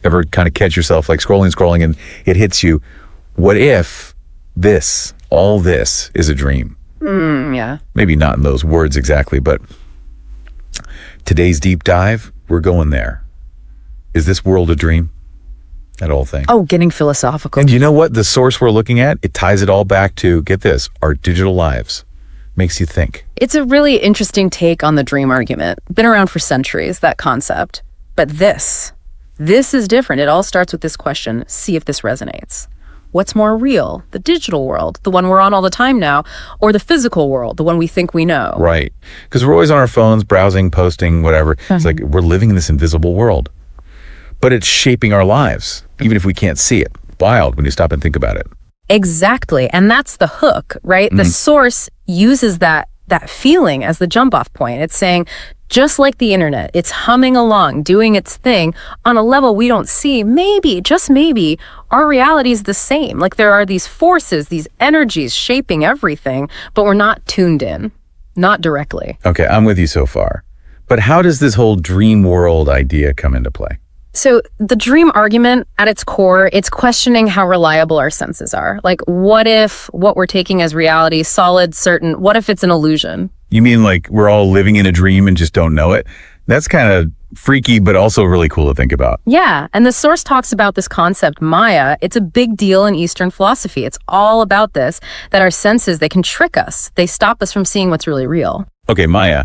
Ever kind of catch yourself like scrolling, and it hits you, what if all this is a dream? Yeah. Maybe not in those words exactly, but today's deep dive, we're going there. Is this world a dream? That whole thing. Oh, getting philosophical. And you know what? The source we're looking at, it ties it all back to, get this, our digital lives. Makes you think. It's a really interesting take on the dream argument. Been around for centuries, that concept. But this is different. It all starts with this question, see if this resonates. What's more real? The digital world, the one we're on all the time now, or the physical world, the one we think we know? Right. Because we're always on our phones, browsing, posting, whatever. It's like we're living in this invisible world. But it's shaping our lives, even if we can't see it. Wild when you stop and think about it. Exactly. And that's the hook, right? The source uses that feeling as the jump off point. It's saying, just like the internet, it's humming along, doing its thing on a level we don't see. Maybe, just maybe, our reality is the same. Like there are these forces, these energies shaping everything, but we're not tuned in, not directly. Okay, I'm with you so far. But how does this whole dream world idea come into play? So the dream argument at its core, it's questioning how reliable our senses are. Like, what if what we're taking as reality, solid, certain, what if it's an illusion? You mean like we're all living in a dream and just don't know it? That's kind of freaky, but also really cool to think about. Yeah, and the source talks about this concept, Maya. It's a big deal in Eastern philosophy. It's all about this, that our senses, they can trick us. They stop us from seeing what's really real. Okay, Maya.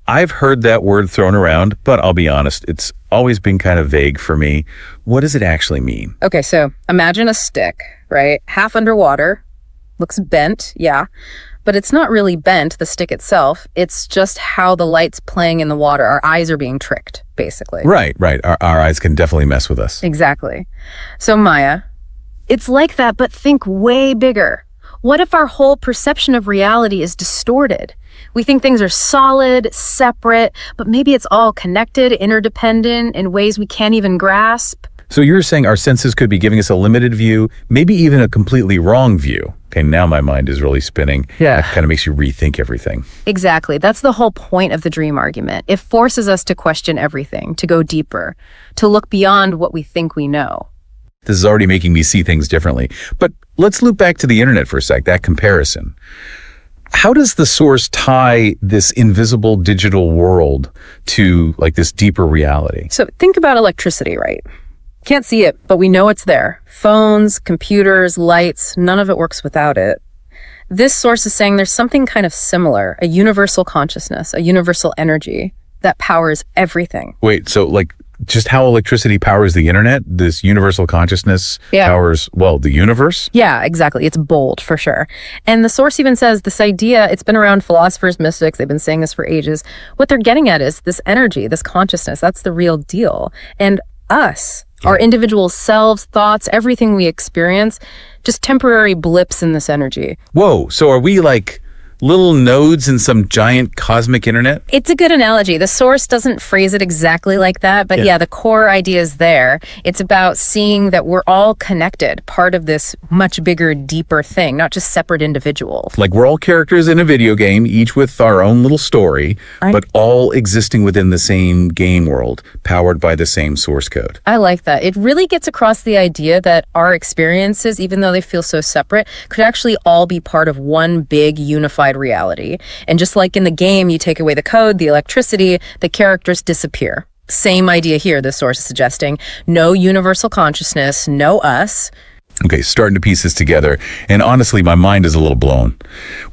I've heard that word thrown around, but I'll be honest, it's always been kind of vague for me. What does it actually mean? Okay, so imagine a stick, right? Half underwater, looks bent, yeah. But it's not really bent, the stick itself. It's just how the light's playing in the water. Our eyes are being tricked, basically. Right. Our eyes can definitely mess with us. Exactly. So Maya, it's like that, but think way bigger. What if our whole perception of reality is distorted? We think things are solid, separate, but maybe it's all connected, interdependent in ways we can't even grasp. So you're saying our senses could be giving us a limited view, maybe even a completely wrong view. Okay, now my mind is really spinning. Yeah. That kind of makes you rethink everything. Exactly. That's the whole point of the dream argument. It forces us to question everything, to go deeper, to look beyond what we think we know. This is already making me see things differently. But let's loop back to the internet for a sec, that comparison. How does the source tie this invisible digital world to like this deeper reality? So think about electricity, right? Can't see it, but we know it's there. Phones, computers, lights, none of it works without it. This source is saying there's something kind of similar, a universal consciousness, a universal energy that powers everything. Wait, so like just how electricity powers the internet, this universal consciousness powers, well, the universe? Yeah, exactly. It's bold for sure. And the source even says this idea, it's been around philosophers, mystics, they've been saying this for ages. What they're getting at is this energy, this consciousness, that's the real deal. And us, our individual selves, thoughts, everything we experience, just temporary blips in this energy. Whoa, so are we like little nodes in some giant cosmic internet? It's a good analogy. The source doesn't phrase it exactly like that, but yeah, the core idea is there. It's about seeing that we're all connected, part of this much bigger, deeper thing, not just separate individuals. Like we're all characters in a video game, each with our own little story, but all existing within the same game world, powered by the same source code. I like that. It really gets across the idea that our experiences, even though they feel so separate, could actually all be part of one big unified reality. And just like in the game, you take away the code, the electricity, the characters disappear. Same idea here, the source is suggesting. No universal consciousness, no us. Okay, starting to piece this together. And honestly, my mind is a little blown.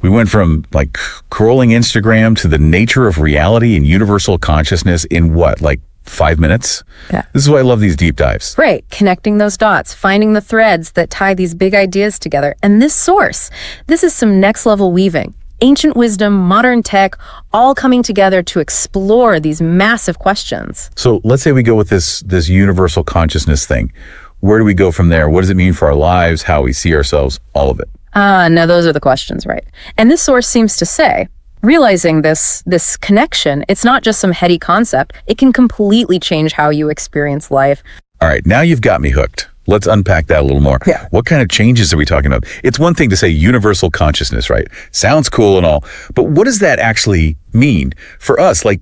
We went from like scrolling Instagram to the nature of reality and universal consciousness in what, like 5 minutes? Yeah. This is why I love these deep dives. Right, connecting those dots, finding the threads that tie these big ideas together. And this source, this is some next level weaving. Ancient wisdom, modern tech, all coming together to explore these massive questions. So let's say we go with this universal consciousness thing. Where do we go from there? What does it mean for our lives, how we see ourselves, all of it? No, those are the questions, right? And this source seems to say, realizing this connection, it's not just some heady concept. It can completely change how you experience life. All right, now you've got me hooked. Let's unpack that a little more. Yeah. What kind of changes are we talking about? It's one thing to say universal consciousness, right? Sounds cool and all, but what does that actually mean for us? Like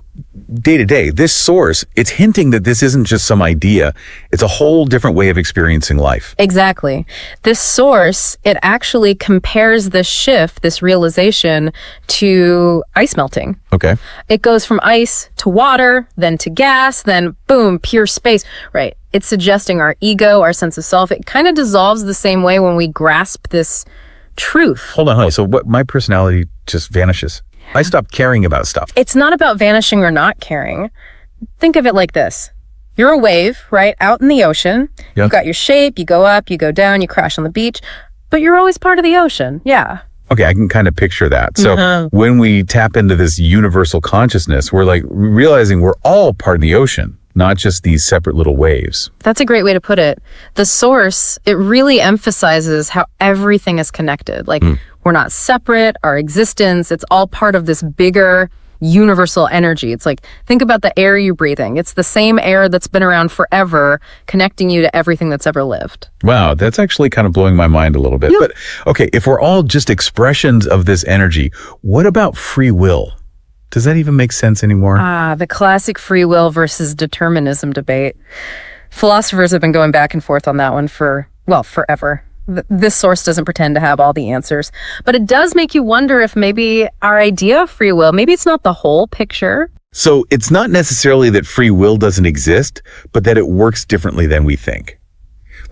day to day, this source, it's hinting that this isn't just some idea. It's a whole different way of experiencing life. Exactly. This source, it actually compares this shift, this realization, to ice melting. Okay. It goes from ice to water, then to gas, then boom, pure space. Right. It's suggesting our ego, our sense of self. It kind of dissolves the same way when we grasp this truth. Hold on. So what, my personality just vanishes. I stopped caring about stuff. It's not about vanishing or not caring. Think of it like this. You're a wave, right? Out in the ocean. Yeah. You've got your shape, you go up, you go down, you crash on the beach, but you're always part of the ocean. Yeah. Okay, I can kind of picture that. So when we tap into this universal consciousness, we're like realizing we're all part of the ocean, not just these separate little waves. That's a great way to put it. The source, it really emphasizes how everything is connected. Like we're not separate, our existence, it's all part of this bigger universal energy. It's like, think about the air you're breathing. It's the same air that's been around forever, connecting you to everything that's ever lived. Wow, that's actually kind of blowing my mind a little bit. Yeah. But okay, if we're all just expressions of this energy, what about free will? Does that even make sense anymore? The classic free will versus determinism debate. Philosophers have been going back and forth on that one for, well, forever. This source doesn't pretend to have all the answers, but it does make you wonder if maybe our idea of free will, maybe it's not the whole picture. So it's not necessarily that free will doesn't exist, but that it works differently than we think.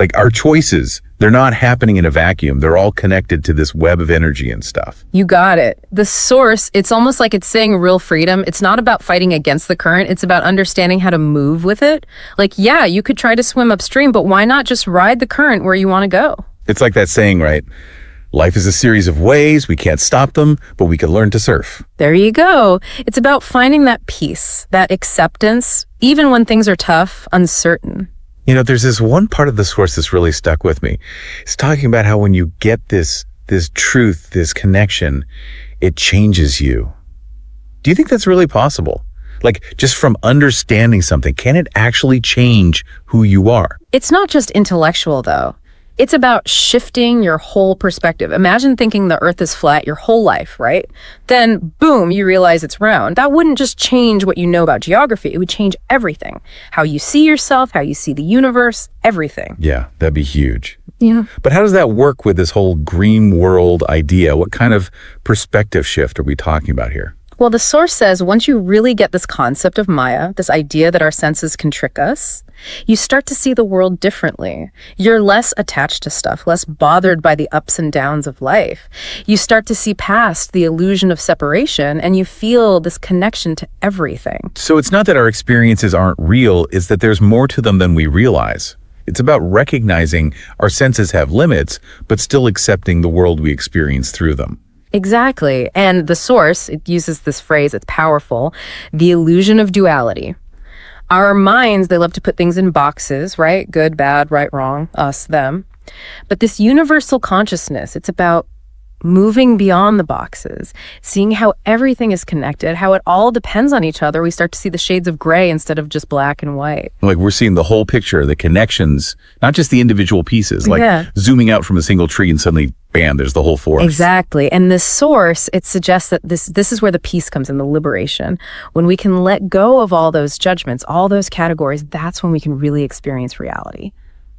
Like our choices, they're not happening in a vacuum. They're all connected to this web of energy and stuff. You got it. The source, it's almost like it's saying real freedom. It's not about fighting against the current. It's about understanding how to move with it. Like, yeah, you could try to swim upstream, but why not just ride the current where you want to go? It's like that saying, right? Life is a series of waves. We can't stop them, but we can learn to surf. There you go. It's about finding that peace, that acceptance, even when things are tough, uncertain. You know, there's this one part of the source that's really stuck with me. It's talking about how when you get this truth, this connection, it changes you. Do you think that's really possible? Like, just from understanding something, can it actually change who you are? It's not just intellectual, though. It's about shifting your whole perspective. Imagine thinking the earth is flat your whole life, right? Then, boom, you realize it's round. That wouldn't just change what you know about geography. It would change everything. How you see yourself, how you see the universe, everything. Yeah, that'd be huge. Yeah. But how does that work with this whole green world idea? What kind of perspective shift are we talking about here? Well, the source says once you really get this concept of Maya, this idea that our senses can trick us, you start to see the world differently. You're less attached to stuff, less bothered by the ups and downs of life. You start to see past the illusion of separation, and you feel this connection to everything. So it's not that our experiences aren't real, it's that there's more to them than we realize. It's about recognizing our senses have limits, but still accepting the world we experience through them. Exactly. And the source, it uses this phrase, it's powerful, the illusion of duality. Our minds, they love to put things in boxes, right? Good, bad, right, wrong, us, them. But this universal consciousness, it's about moving beyond the boxes, seeing how everything is connected, how it all depends on each other. We start to see the shades of gray instead of just black and white. Like we're seeing the whole picture, the connections, not just the individual pieces, like Yeah. zooming out from a single tree and suddenly, bam, there's the whole forest. Exactly. And this source, it suggests that this is where the peace comes in, the liberation. When we can let go of all those judgments, all those categories, that's when we can really experience reality.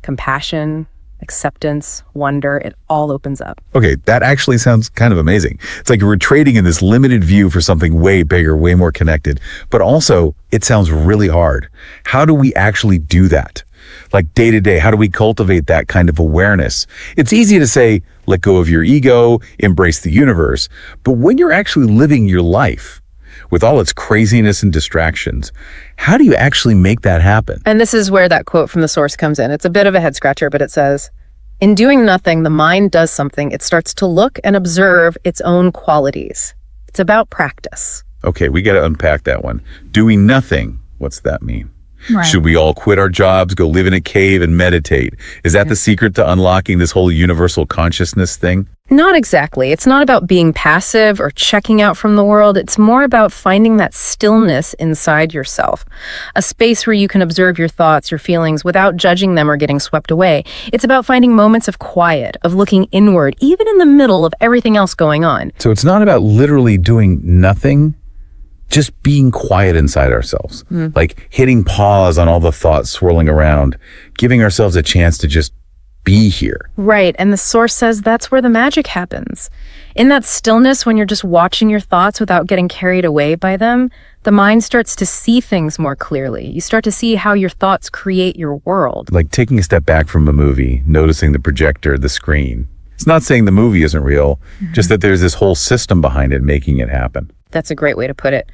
Compassion, acceptance, wonder, it all opens up. Okay, that actually sounds kind of amazing. It's like we're trading in this limited view for something way bigger, way more connected. But also, it sounds really hard. How do we actually do that? Like day to day, how do we cultivate that kind of awareness? It's easy to say, let go of your ego, embrace the universe. But when you're actually living your life with all its craziness and distractions, how do you actually make that happen? And this is where that quote from the source comes in. It's a bit of a head scratcher, but it says, in doing nothing, the mind does something. It starts to look and observe its own qualities. It's about practice. Okay, we got to unpack that one. Doing nothing, what's that mean? Right. Should we all quit our jobs, go live in a cave and meditate? Is that the secret to unlocking this whole universal consciousness thing? Not exactly. It's not about being passive or checking out from the world. It's more about finding that stillness inside yourself, a space where you can observe your thoughts, your feelings, without judging them or getting swept away. It's about finding moments of quiet, of looking inward, even in the middle of everything else going on. So it's not about literally doing nothing, just being quiet inside ourselves, like hitting pause on all the thoughts swirling around, giving ourselves a chance to just be here. Right, and the source says that's where the magic happens. In that stillness, when you're just watching your thoughts without getting carried away by them, the mind starts to see things more clearly. You start to see how your thoughts create your world. Like taking a step back from a movie, noticing the projector, the screen. It's not saying the movie isn't real, just that there's this whole system behind it making it happen. That's a great way to put it.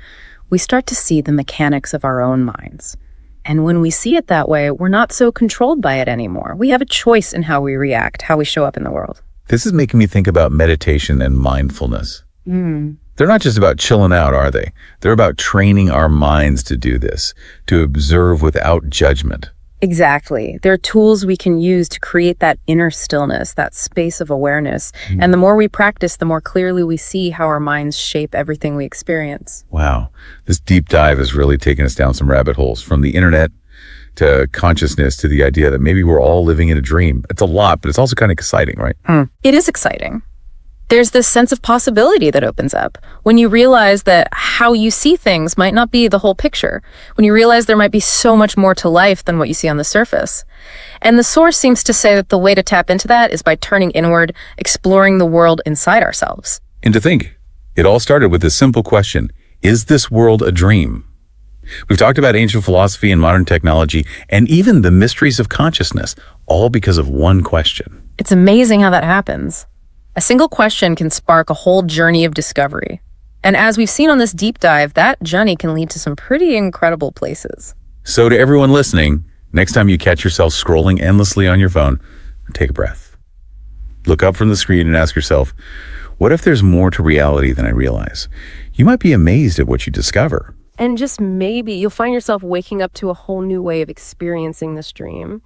We start to see the mechanics of our own minds. And when we see it that way, we're not so controlled by it anymore. We have a choice in how we react, how we show up in the world. This is making me think about meditation and mindfulness. They're not just about chilling out, are they? They're about training our minds to do this, to observe without judgment. Exactly. There are tools we can use to create that inner stillness, that space of awareness. And the more we practice, the more clearly we see how our minds shape everything we experience. Wow. This deep dive has really taken us down some rabbit holes, from the internet to consciousness to the idea that maybe we're all living in a dream. It's a lot, but it's also kind of exciting, right? It is exciting. There's this sense of possibility that opens up when you realize that how you see things might not be the whole picture, when you realize there might be so much more to life than what you see on the surface. And the source seems to say that the way to tap into that is by turning inward, exploring the world inside ourselves. And to think, it all started with this simple question: is this world a dream? We've talked about ancient philosophy and modern technology, and even the mysteries of consciousness, all because of one question. It's amazing how that happens. A single question can spark a whole journey of discovery. And as we've seen on this deep dive, that journey can lead to some pretty incredible places. So to everyone listening, next time you catch yourself scrolling endlessly on your phone, take a breath. Look up from the screen and ask yourself, what if there's more to reality than I realize? You might be amazed at what you discover. And just maybe you'll find yourself waking up to a whole new way of experiencing this dream.